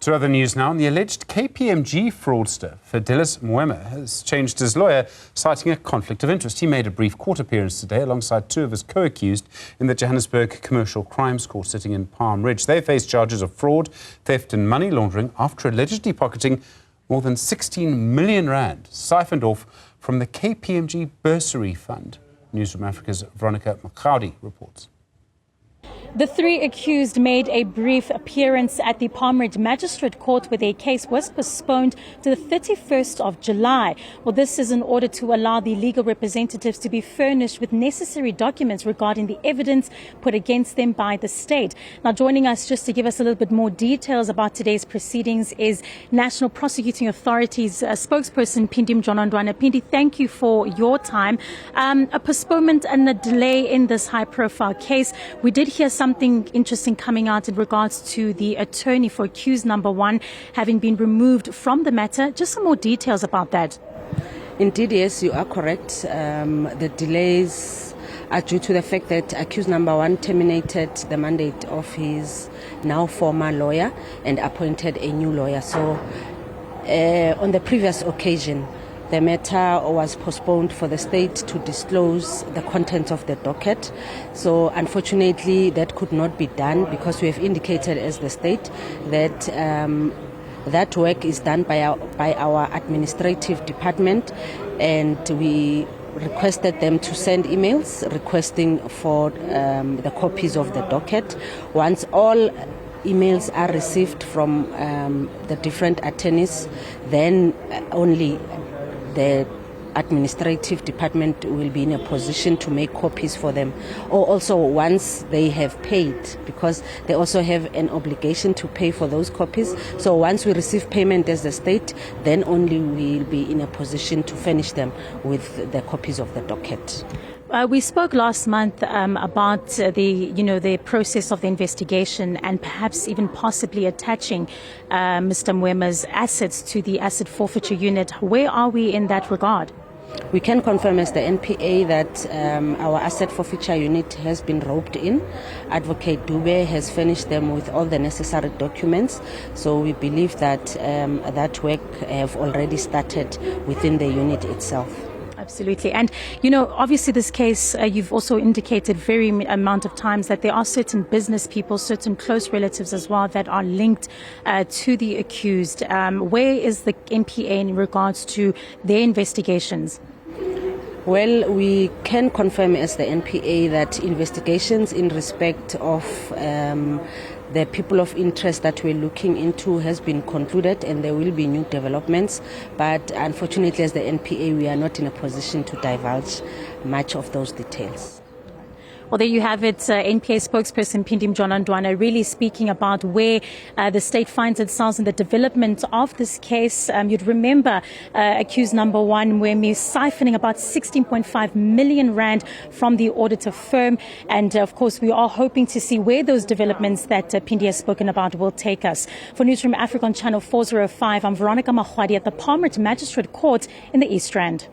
To other news now, the alleged KPMG fraudster, Fidelis Moema, has changed his lawyer, citing a conflict of interest. He made a brief court appearance today alongside two of his co-accused in the Johannesburg Commercial Crimes Court sitting in Palm Ridge. They face charges of fraud, theft and money laundering after allegedly pocketing more than 16 million rand siphoned off from the KPMG bursary fund. Newzroom Afrika's Veronica Makhoali reports. The three accused made a brief appearance at the Palm Ridge Magistrate Court where their case was postponed to the 31st of July. Well, this is in order to allow the legal representatives to be furnished with necessary documents regarding the evidence put against them by the state. Now, joining us just to give us a little bit more details about today's proceedings is National Prosecuting Authority's spokesperson, Phindi Mjolondwana. Phindi, thank you for your time. A postponement and a delay in this high-profile case. We did hear something interesting coming out in regards to the attorney for accused number one having been removed from the matter. Just some more details about that. Indeed, yes, you are correct. The delays are due to the fact that accused number one terminated the mandate of his now former lawyer and appointed a new lawyer. So on the previous occasion, the matter was postponed for the state to disclose the content of the docket. So unfortunately, that could not be done because we have indicated as the state that that work is done by our administrative department, and we requested them to send emails requesting for the copies of the docket. Once all emails are received from the different attorneys, then only the administrative department will be in a position to make copies for them, or also once they have paid, because they also have an obligation to pay for those copies. So once we receive payment as the state, then only we will be in a position to furnish them with the copies of the docket. We spoke last month about the process of the investigation and perhaps even possibly attaching Mr. Moema's assets to the asset forfeiture unit. Where are we in that regard? We can confirm as the NPA that our asset forfeiture unit has been roped in. Advocate Dube has furnished them with all the necessary documents. So we believe that that work have already started within the unit itself. Absolutely. And, obviously this case, you've also indicated very amount of times that there are certain business people, certain close relatives as well that are linked to the accused. Where is the NPA in regards to their investigations? Well, we can confirm as the NPA that investigations in respect of the people of interest that we're looking into has been concluded, and there will be new developments. But unfortunately, as the NPA, we are not in a position to divulge much of those details. Well, there you have it, NPA spokesperson Phindi Mjolondwana really speaking about where the state finds itself in the development of this case. You'd remember accused number one, Moema, siphoning about 16.5 million rand from the auditor firm. And of course, we are hoping to see where those developments that Phindi has spoken about will take us. For Newzroom Afrika on Channel 405, I'm Veronica Makhoali at the Palm Ridge Magistrate Court in the East Rand.